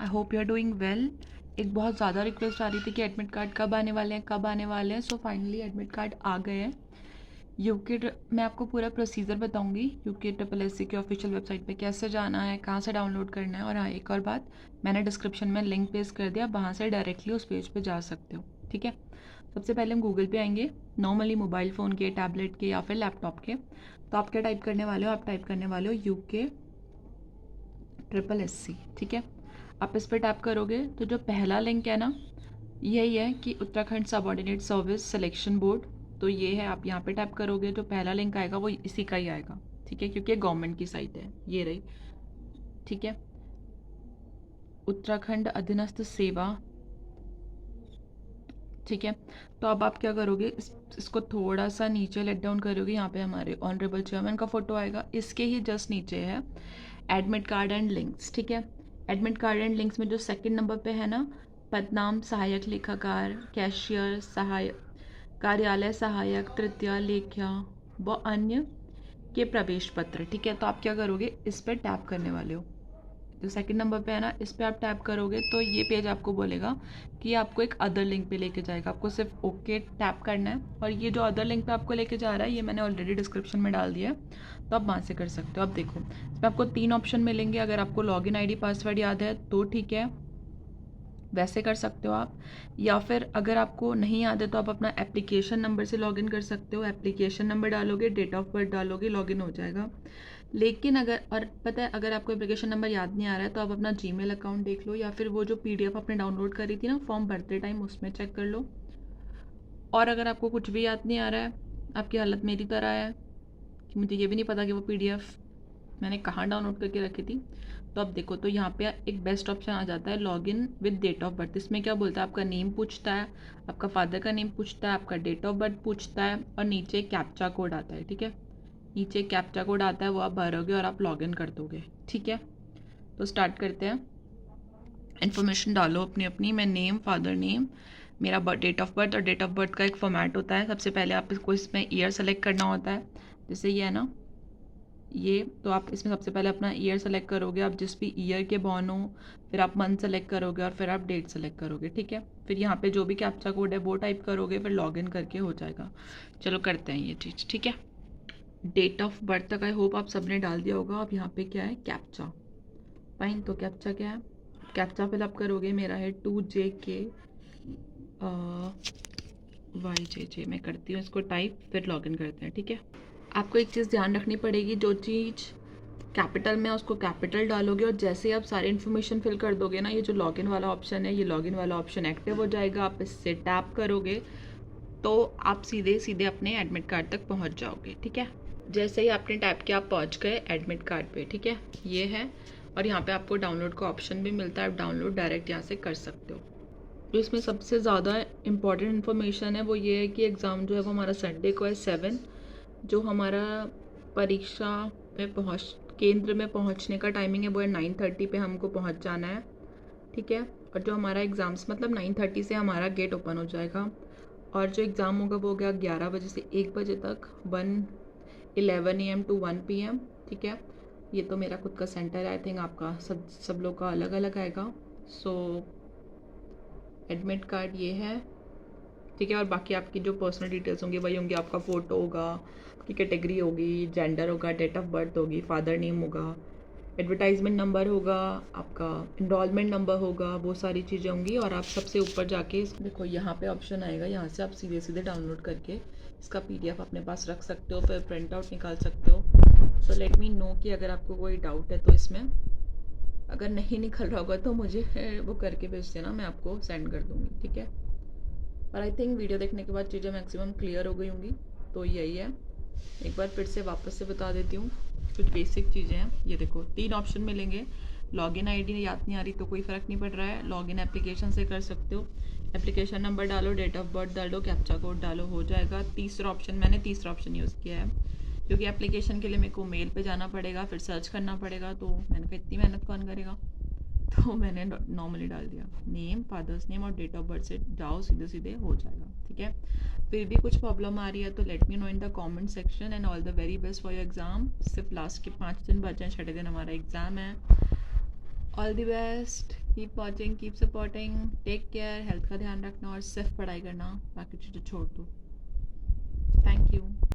I hope you are doing well. एक बहुत ज़्यादा रिक्वेस्ट आ रही थी कि एडमिट कार्ड कब आने वाले हैं, कब आने वाले हैं। सो फाइनली एडमिट कार्ड आ गए हैं। यूके मैं आपको पूरा प्रोसीजर बताऊंगी यूके ट्रिपल एस सी की ऑफिशियल वेबसाइट पे कैसे जाना है, कहाँ से डाउनलोड करना है। और हाँ, एक और बात, मैंने डिस्क्रिप्शन में लिंक पेस्ट कर दिया, वहाँ से डायरेक्टली उस पेज पे जा सकते हो। ठीक है, सबसे पहले हम गूगल पे आएंगे, नॉर्मली मोबाइल फ़ोन के, टैबलेट के या फिर लैपटॉप के। तो आप क्या टाइप करने वाले हो? आप टाइप करने वाले हो यूके ट्रिपल एस सी। ठीक है, आप इस पर टैप करोगे तो जो पहला लिंक है ना, यही है कि Uttarakhand subordinate service selection board. तो ये है, आप यहाँ पे टैप करोगे जो पहला लिंक आएगा वो इसी का ही आएगा। ठीक है, क्योंकि गवर्नमेंट की साइट है, ये रही। ठीक है, उत्तराखंड अधीनस्थ सेवा। ठीक है, तो अब आप क्या करोगे, इसको थोड़ा सा नीचे लेट डाउन करोगे। यहाँ पे हमारे ऑनरेबल चेयरमैन का फोटो आएगा, इसके ही जस्ट नीचे है एडमिट कार्ड एंड लिंक्स। ठीक है, एडमिट कार्ड एंड लिंक्स में जो सेकंड नंबर पे है ना, पदनाम सहायक लेखाकार, कैशियर, सहायक कार्यालय सहायक, तृतीय लेख्या व अन्य के प्रवेश पत्र। ठीक है, तो आप क्या करोगे, इस पर टैप करने वाले हो। जो सेकंड नंबर पे है ना, इस पर आप टैप करोगे तो ये पेज आपको बोलेगा कि आपको एक अदर लिंक पे लेके जाएगा। आपको सिर्फ ओके टैप करना है, और ये जो अदर लिंक पे आपको लेके जा रहा है ये मैंने ऑलरेडी डिस्क्रिप्शन में डाल दिया है, तो आप वहाँ से कर सकते हो। अब देखो, इसमें आपको 3 ऑप्शन मिलेंगे। अगर आपको लॉगिन आईडी पासवर्ड याद है तो ठीक है, वैसे कर सकते हो आप। या फिर अगर आपको नहीं याद है तो आप अपना एप्लीकेशन नंबर से लॉगिन कर सकते हो। एप्लीकेशन नंबर डालोगे, डेट ऑफ बर्थ डालोगे, लॉगिन हो जाएगा। लेकिन अगर, और पता है, अगर आपको एप्लीकेशन नंबर याद नहीं आ रहा है तो आप अपना जीमेल अकाउंट देख लो, या फिर वो जो पीडीएफ आपने डाउनलोड करी थी ना फॉर्म भरते टाइम, उसमें चेक कर लो। और अगर आपको कुछ भी याद नहीं आ रहा है, आपकी हालत मेरी तरह है कि मुझे ये भी नहीं पता कि वो पीडीएफ मैंने कहाँ डाउनलोड करके रखी थी, तो अब देखो, तो यहाँ पे एक बेस्ट ऑप्शन आ जाता है, login with date of birth. इसमें क्या बोलता है, आपका नेम पूछता है, आपका फादर का नेम पूछता है, आपका डेट ऑफ बर्थ पूछता है, और नीचे कैप्चा कोड आता है। ठीक है, नीचे कैप्चा कोड आता है, वो आप भरोगे और आप लॉगिन कर दोगे। ठीक है, तो स्टार्ट करते हैं। इन्फॉर्मेशन डालो अपनी अपनी। मैं नेम, फादर नेम, मेरा डेट ऑफ बर्थ, और डेट ऑफ बर्थ का एक फॉर्मेट होता है। सबसे पहले आप इसको, इसमें ईयर सेलेक्ट करना होता है। जैसे ये है ना, ये, तो आप इसमें सबसे पहले अपना ईयर सेलेक्ट करोगे, आप जिस भी ईयर के बॉर्न हो, फिर आप मंथ सेलेक्ट करोगे, और फिर आप डेट सेलेक्ट करोगे। ठीक है, फिर यहाँ पे जो भी कैप्चा कोड है वो टाइप करोगे, फिर लॉगिन करके हो जाएगा। चलो करते हैं ये चीज़। ठीक है, डेट ऑफ बर्थ तक आई होप आप सबने डाल दिया होगा। अब यहाँ पे क्या है, कैप्चा। फाइन, तो कैप्चा क्या है, कैप्चा फिलअप करोगे। मेरा है 2JK YJJ। मैं करती हूँ इसको टाइप, फिर लॉगिन करते हैं। ठीक है, आपको एक चीज़ ध्यान रखनी पड़ेगी, जो चीज़ कैपिटल में है उसको कैपिटल डालोगे, और जैसे ही आप सारी इन्फॉर्मेशन फिल कर दोगे ना, ये जो लॉगिन वाला ऑप्शन है, ये लॉगिन वाला ऑप्शन एक्टिव हो जाएगा। आप इससे टैप करोगे तो आप सीधे सीधे अपने एडमिट कार्ड तक पहुंच जाओगे। ठीक है, जैसे ही आपने टैप किया आप पहुंच गए एडमिट कार्ड पे। ठीक है, ये है, और यहाँ पे आपको डाउनलोड का ऑप्शन भी मिलता है, आप डाउनलोड डायरेक्ट यहाँ से कर सकते हो। जो इसमें सबसे ज़्यादा इंपॉर्टेंट इन्फॉर्मेशन है वो ये है कि एग्ज़ाम जो है वो हमारा संडे को है 7। जो हमारा परीक्षा में केंद्र में पहुंचने का टाइमिंग है वो है 9:30 पे हमको पहुंच जाना है। ठीक है, और जो हमारा एग्ज़ाम्स, मतलब 9:30 से हमारा गेट ओपन हो जाएगा, और जो एग्ज़ाम होगा वो होगा 11 बजे से 1 बजे तक, 11 AM to 1 PM। ठीक है, ये तो मेरा खुद का सेंटर है, आई थिंक आपका सब लोग का अलग अलग आएगा। सो एडमिट कार्ड ये है। ठीक है, और बाकी आपकी जो पर्सनल डिटेल्स होंगी वही होंगी, आपका फ़ोटो होगा, आपकी कैटेगरी होगी, जेंडर होगा, डेट ऑफ बर्थ होगी, फादर नेम होगा, एडवर्टाइजमेंट नंबर होगा, आपका इनरोलमेंट नंबर होगा, वो सारी चीज़ें होंगी। और आप सबसे ऊपर जाके देखो, यहाँ पे ऑप्शन आएगा, यहाँ से आप सीधे सीधे डाउनलोड करके इसका PDF अपने पास रख सकते हो, फिर प्रिंट आउट निकाल सकते हो। सो लेट मी नो कि अगर आपको कोई डाउट है तो इसमें, अगर नहीं निकल रहा होगा तो मुझे वो करके भेज देना, मैं आपको सेंड कर दूँगी। ठीक है, और आई थिंक वीडियो देखने के बाद चीज़ें मैक्सिमम क्लियर हो गई होंगी। तो यही है, एक बार फिर से वापस से बता देती हूँ, कुछ बेसिक चीज़ें हैं। ये देखो, 3 ऑप्शन मिलेंगे। लॉगिन आईडी याद नहीं आ रही तो कोई फ़र्क नहीं पड़ रहा है, लॉगिन एप्लीकेशन से कर सकते हो। एप्लीकेशन नंबर डालो, डेट ऑफ बर्थ डालो, कैप्चा कोड डालो, हो जाएगा। तीसरा ऑप्शन, मैंने तीसरा ऑप्शन यूज़ किया है क्योंकि एप्लीकेशन के लिए मेरे को मेल पे जाना पड़ेगा, फिर सर्च करना पड़ेगा, तो मैंने कहा इतनी मेहनत कौन करेगा, तो मैंने नॉर्मली डाल दिया, नेम, फादर्स नेम और डेट ऑफ बर्थ से जाओ, सीधे सीधे हो जाएगा। ठीक है, फिर भी कुछ प्रॉब्लम आ रही है तो let me know in the comment section, and all the very best for your exam. सिर्फ लास्ट के 5 दिन बचे हैं, 6ठे दिन हमारा एग्ज़ाम है। All the best. Keep watching, keep supporting, take care, health का ध्यान रखना और सिर्फ पढ़ाई करना, बाकी चीज़ें छोड़ दो। Thank you.